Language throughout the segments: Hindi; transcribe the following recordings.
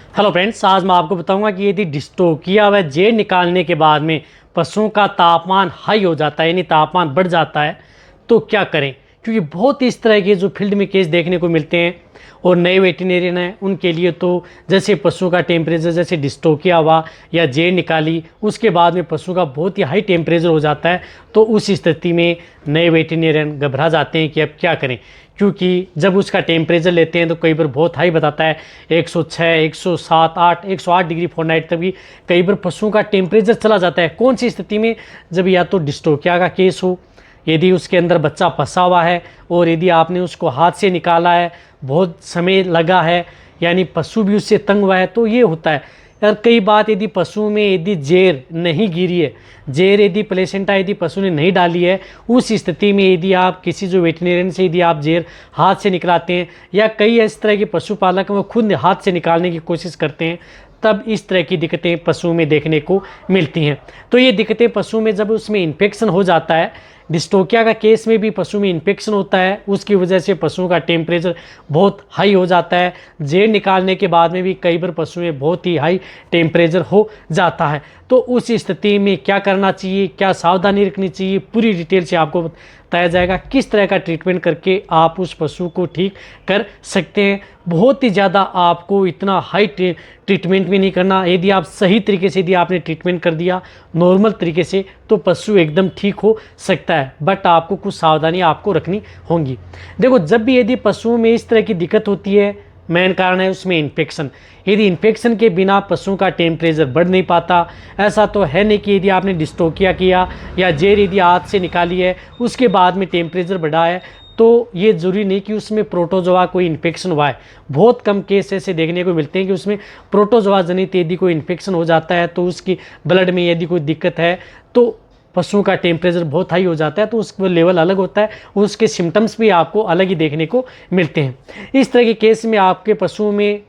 हेलो फ्रेंड्स, आज मैं आपको बताऊंगा कि यदि डिस्टोकिया व जेड निकालने के बाद में पशुओं का तापमान हाई हो जाता है यानी तापमान बढ़ जाता है तो क्या करें। क्योंकि बहुत इस तरह के जो फील्ड में केस देखने को मिलते हैं और नए वेटरनरियन हैं उनके लिए तो जैसे पशुओं का टेम्परेचर जैसे डिस्टोकिया हुआ या जेड निकाली उसके बाद में पशु का बहुत ही हाई टेम्परेचर हो जाता है तो उस स्थिति में नए वेटरनरियन घबरा जाते हैं कि अब क्या करें। क्योंकि जब उसका टेम्परेचर लेते हैं तो कई बार बहुत हाई बताता है 106, 107, 8, 108 डिग्री फ़ारेनहाइट तक भी कई बार पशुओं का टेम्परेचर चला जाता है। कौन सी स्थिति में? जब या तो डिस्टोकिया का केस हो, यदि उसके अंदर बच्चा फंसा हुआ है और यदि आपने उसको हाथ से निकाला है, बहुत समय लगा है, यानी पशु भी उससे तंग हुआ है तो ये होता है। और कई बात यदि पशु में यदि जेर नहीं गिरी है, जेर यदि प्लेसेंटा यदि पशु ने नहीं डाली है, उस स्थिति में यदि आप किसी जो वेटरनरियन से यदि आप जेर हाथ से निकलाते हैं या कई इस तरह के पशुपालक वो खुद हाथ से निकालने की कोशिश करते हैं तब इस तरह की दिक्कतें पशु में देखने को मिलती हैं। तो ये दिक्कतें पशु में जब उसमें इन्फेक्शन हो जाता है, डिस्टोकिया का केस में भी पशु में इन्फेक्शन होता है, उसकी वजह से पशुओं का टेम्परेचर बहुत हाई हो जाता है। जेर निकालने के बाद में भी कई बार पशु में बहुत ही हाई टेम्परेचर हो जाता है। तो उस स्थिति में क्या करना चाहिए, क्या सावधानी रखनी चाहिए, पूरी डिटेल से आपको बताया जाएगा। किस तरह का ट्रीटमेंट करके आप उस पशु को ठीक कर सकते हैं। बहुत ही ज़्यादा आपको इतना हाई ट्रीटमेंट भी नहीं करना। यदि आप सही तरीके से यदि आपने ट्रीटमेंट कर दिया नॉर्मल तरीके से तो पशु एकदम ठीक हो सकता है, बट आपको कुछ सावधानी आपको रखनी होंगी। देखो, जब भी यदि पशुओं में इस तरह की दिक्कत होती है, मेन कारण है उसमें इन्फेक्शन। यदि इन्फेक्शन के बिना पशुओं का टेम्परेचर बढ़ नहीं पाता। ऐसा तो है नहीं कि यदि आपने डिस्टोकिया किया या जेर यदि हाथ से निकाली है उसके बाद में टेम्परेचर बढ़ा है तो ये ज़रूरी नहीं कि उसमें प्रोटोजोआ कोई इन्फेक्शन हुआ है। बहुत कम केस ऐसे देखने को मिलते हैं कि उसमें प्रोटोजोआ जनित यदि कोई इन्फेक्शन हो जाता है तो उसकी ब्लड में यदि कोई दिक्कत है तो पशुओं का टेम्परेचर बहुत हाई हो जाता है तो उसका लेवल अलग होता है, उसके सिम्टम्स भी आपको अलग ही देखने को मिलते हैं। इस तरह के केस में आपके पशुओं में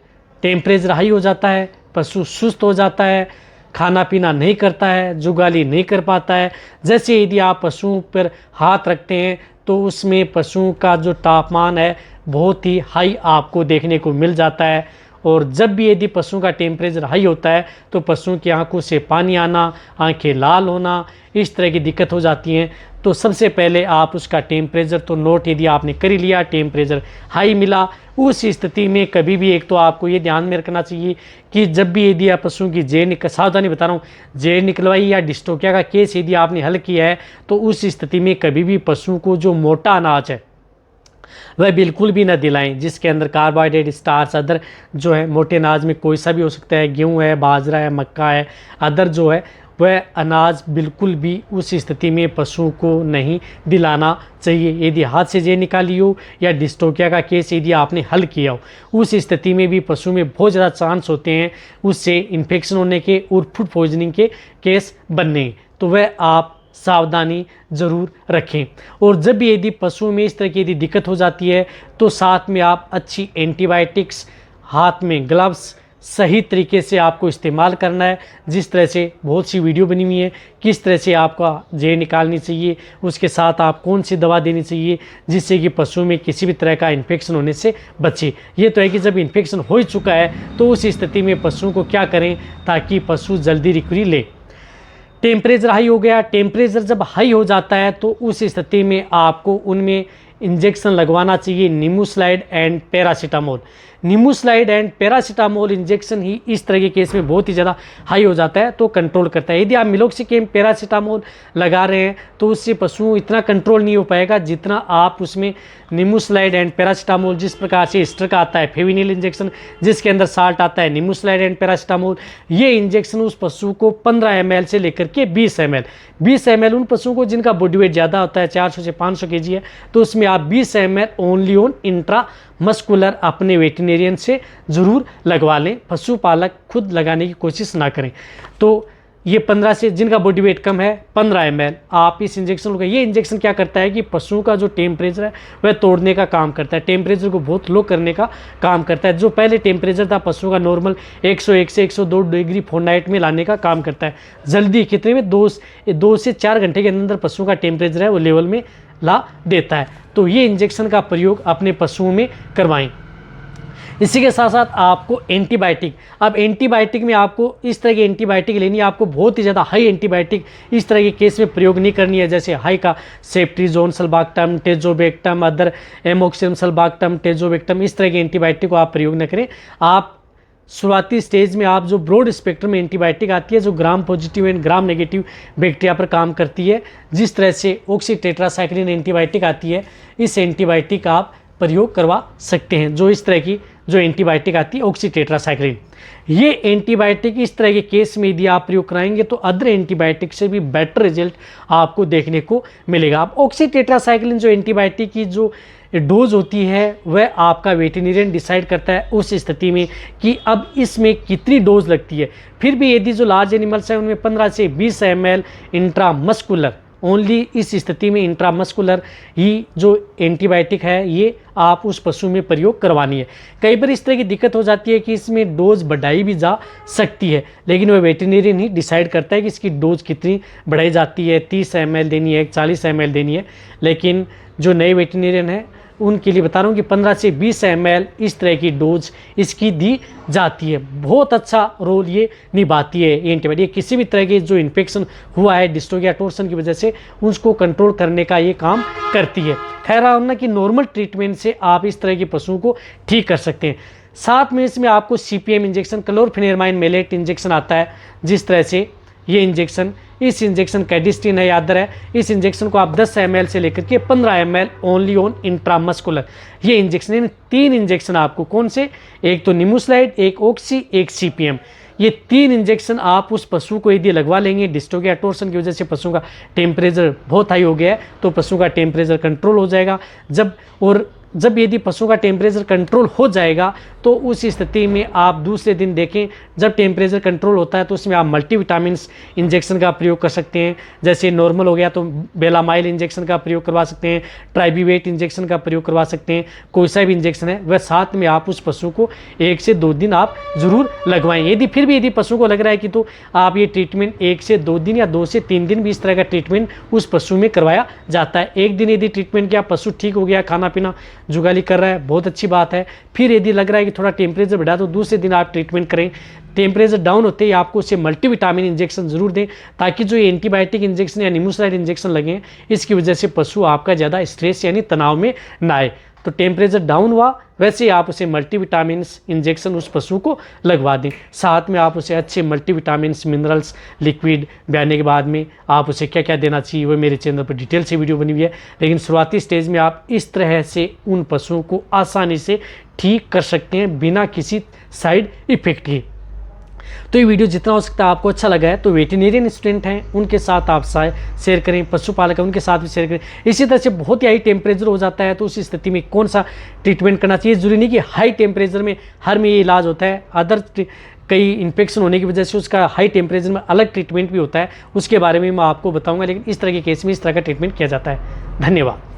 टेम्परेचर हाई हो जाता है, पशु सुस्त हो जाता है, खाना पीना नहीं करता है, जुगाली नहीं कर पाता है। जैसे यदि आप पशुओं पर हाथ रखते हैं तो उसमें पशुओं का जो तापमान है बहुत ही हाई आपको देखने को मिल जाता है। और जब भी यदि पशुओं का टेम्परेचर हाई होता है तो पशुओं की आंखों से पानी आना, आंखें लाल होना, इस तरह की दिक्कत हो जाती हैं। तो सबसे पहले आप उसका टेम्परेचर तो नोट यदि आपने कर लिया, टेम्परेचर हाई मिला, उस स्थिति में कभी भी एक तो आपको ये ध्यान में रखना चाहिए कि जब भी यदि आप पशुओं की जेर सावधानी बता रहा हूँ, जेर निकलवाई या डिस्टोकिया का केस यदि आपने हल किया है तो उस स्थिति में कभी भी पशु को जो मोटा अनाज है वह बिल्कुल भी ना दिलाएं, जिसके अंदर कार्बोहाइड्रेट, स्टार्च, अदर जो है मोटे अनाज में कोई सा भी हो सकता है, गेहूँ है, बाजरा है, मक्का है, अदर जो है वह अनाज बिल्कुल भी उस स्थिति में पशु को नहीं दिलाना चाहिए। यदि हाथ से जेर निकाली हो या डिस्टोकिया का केस यदि आपने हल किया हो, उस स्थिति में भी पशु में बहुत ज़्यादा चांस होते हैं उससे इन्फेक्शन होने के और फूड पॉइजनिंग के केस बनने के। तो वह आप सावधानी ज़रूर रखें। और जब भी यदि पशुओं में इस तरह की यदि दिक्कत हो जाती है तो साथ में आप अच्छी एंटीबायोटिक्स, हाथ में ग्लव्स सही तरीके से आपको इस्तेमाल करना है। जिस तरह से बहुत सी वीडियो बनी हुई है किस तरह से आपका जेर निकालनी चाहिए, उसके साथ आप कौन सी दवा देनी चाहिए जिससे कि पशु में किसी भी तरह का इन्फेक्शन होने से बचे। ये तो है कि जब इन्फेक्शन हो चुका है तो उस स्थिति में पशुओं को क्या करें ताकि पशु जल्दी रिकवरी ले। टेम्परेचर हाई हो गया, टेम्परेचर जब हाई हो जाता है तो उस स्थिति में आपको उनमें इंजेक्शन लगवाना चाहिए nimesulide and paracetamol. Nimesulide and paracetamol injection ही इस तरह के केस में बहुत ही ज़्यादा हाई हो जाता है तो कंट्रोल करता है। यदि आप मिलोक्सिकेम पैरासीटामोल लगा रहे हैं तो उससे पशु इतना कंट्रोल नहीं हो पाएगा जितना आप उसमें नीमोस्लाइड एंड पैरासीटामोल, जिस प्रकार से एस्टर का आता है फेविनिल इंजेक्शन जिसके अंदर साल्ट आता है, नीमोस्लाइड एंड पैरासीटामोल, ये इंजेक्शन उस पशु को 15 ml से लेकर के 20 ml उन पशुओं को जिनका बॉडी वेट ज़्यादा होता है 400 से 500 kg है तो उसमें आप 20 ml only on intra muscular अपने वेटरनरियन से ज़रूर लगवा लें। पशुपालक खुद लगाने की कोशिश ना करें। तो ये 15 से जिनका बॉडी वेट कम है 15 ml आप इस इंजेक्शन को, ये इंजेक्शन क्या करता है कि पशुओं का जो टेम्परेचर है वह तोड़ने का काम करता है, टेम्परेचर को बहुत लो करने का काम करता है। जो पहले टेम्परेचर था पशुओं का नॉर्मल 101 से 102 डिग्री फ़ारेनहाइट में लाने का काम करता है। जल्दी कितने में 2 से 4 घंटे के अंदर पशुओं का टेम्परेचर है वो लेवल में ला देता है। तो ये इंजेक्शन का प्रयोग अपने पशुओं में करवाएं। इसी के साथ साथ आपको एंटीबायोटिक, अब एंटीबायोटिक में आपको इस तरह की एंटीबायोटिक लेनी है, आपको बहुत ही ज़्यादा हाई एंटीबायोटिक इस तरह के केस में प्रयोग नहीं करनी है, जैसे हाई का सेफ्ट्रीजोन सल्बाक्टम, टेजोबेक्टम, अदर एमोक्सिलम सल्बाक्टम, टेजोबेक्टम, इस तरह के एंटीबायोटिक को आप प्रयोग न करें। आप शुरुआती स्टेज में आप जो ब्रॉड स्पेक्ट्रम एंटीबायोटिक आती है, जो gram positive and gram negative bacteria पर काम करती है, जिस तरह से ऑक्सीटेट्रासाइक्लिन एंटीबायोटिक आती है, इस एंटीबायोटिक आप प्रयोग करवा सकते हैं। जो इस तरह की जो एंटीबायोटिक आती है ऑक्सीटेट्रासाइक्लिन, ये एंटीबायोटिक इस तरह के केस में यदि आप प्रयोग कराएंगे तो अदर एंटीबायोटिक से भी बेटर रिजल्ट आपको देखने को मिलेगा। अब ऑक्सीटेट्रासाइक्लिन जो एंटीबायोटिक की जो डोज होती है वह आपका वेटेरिनेरियन डिसाइड करता है उस स्थिति में कि अब इसमें कितनी डोज लगती है। फिर भी यदि जो लार्ज एनिमल्स हैं उनमें 15 से 20 ml इंट्रामस्कुलर, ओनली इस स्थिति में इंट्रामस्कुलर ही जो एंटीबायोटिक है ये आप उस पशु में प्रयोग करवानी है। कई बार इस तरह की दिक्कत हो जाती है कि इसमें डोज बढ़ाई भी जा सकती है, लेकिन वह वेटेरिनेरियन ही डिसाइड करता है कि इसकी डोज कितनी बढ़ाई जाती है, 30 ml देनी है, 40 ml देनी है। लेकिन जो नए वेटेरिनेरियन है उनके लिए बता रहा हूँ कि 15 से 20 ml इस तरह की डोज इसकी दी जाती है। बहुत अच्छा रोल ये निभाती है ये एंटीबायोटिक। ये किसी भी तरह के जो इन्फेक्शन हुआ है डिस्टोगिया टोर्सन की वजह से उसको कंट्रोल करने का ये काम करती है। खैर ना कि नॉर्मल ट्रीटमेंट से आप इस तरह के पशुओं को ठीक कर सकते हैं। साथ में इसमें आपको CPM इंजेक्शन, क्लोरफेनेरमाइन मेलेट इंजेक्शन आता है, जिस तरह से ये इंजेक्शन, इस इंजेक्शन कैडिस्ट्रीन है, याद रहे, इस इंजेक्शन को आप 10 ml से लेकर के 15 ml ओनली ऑन इंट्रामस्कुलर, ये इंजेक्शन, इन 3 इंजेक्शन आपको कौन से, एक तो निमोस्लाइड, एक ऑक्सी, एक CPM, ये 3 इंजेक्शन आप उस पशु को यदि लगवा लेंगे, डिस्टोगिया टोर्सन की वजह से पशु का टेम्परेचर बहुत हाई हो गया है तो पशु का टेम्परेचर कंट्रोल हो जाएगा। जब यदि पशु का टेम्परेचर कंट्रोल हो जाएगा तो उस स्थिति में आप दूसरे दिन देखें, जब टेम्परेचर कंट्रोल होता है तो उसमें आप मल्टीविटामिन्स इंजेक्शन का प्रयोग कर सकते हैं। जैसे नॉर्मल हो गया तो बेलामाइल इंजेक्शन का प्रयोग करवा सकते हैं, ट्राइबीवेट इंजेक्शन का प्रयोग करवा सकते हैं, कोई सा भी इंजेक्शन है वह साथ में आप उस पशु को 1 से 2 दिन आप ज़रूर लगवाएं। यदि पशु को लग रहा है कि तो आप ये ट्रीटमेंट 1 से 2 दिन या 2 से 3 दिन भी इस तरह का ट्रीटमेंट उस पशु में करवाया जाता है। एक दिन यदि ट्रीटमेंट किया, पशु ठीक हो गया, खाना पीना जुगाली कर रहा है, बहुत अच्छी बात है। फिर यदि लग रहा है कि थोड़ा टेम्परेचर बढ़ा तो दूसरे दिन आप ट्रीटमेंट करें। टेम्परेचर डाउन होते ही आपको उसे मल्टीविटामिन इंजेक्शन जरूर दें, ताकि जो एंटीबायोटिक इंजेक्शन या निमोसाइड इंजेक्शन लगे इसकी वजह से पशु आपका ज़्यादा स्ट्रेस यानी तनाव में ना आए। तो टेम्परेचर डाउन हुआ वैसे ही आप उसे मल्टीविटामिन इंजेक्शन उस पशु को लगवा दें। साथ में आप उसे अच्छे मल्टीविटामिन मिनरल्स लिक्विड बयाने के बाद में आप उसे क्या क्या देना चाहिए वो मेरे चैनल पर डिटेल से वीडियो बनी हुई है। लेकिन शुरुआती स्टेज में आप इस तरह से उन पशुओं को आसानी से ठीक कर सकते हैं बिना किसी साइड इफेक्ट के। तो ये वीडियो जितना हो सकता है आपको अच्छा लगा है तो वेटेरिनेरियन स्टूडेंट हैं उनके साथ आप शेयर करें, पशुपालक हैं उनके साथ भी शेयर करें। इसी तरह से बहुत ही हाई टेम्परेचर हो जाता है तो उस स्थिति में कौन सा ट्रीटमेंट करना चाहिए, जरूरी नहीं कि हाई टेम्परेचर में हर में ये इलाज होता है। अदर कई इन्फेक्शन होने की वजह से उसका हाई टेम्परेचर में अलग ट्रीटमेंट भी होता है, उसके बारे में मैं आपको बताऊँगा। लेकिन इस तरह के केस में इस तरह का ट्रीटमेंट किया जाता है। धन्यवाद।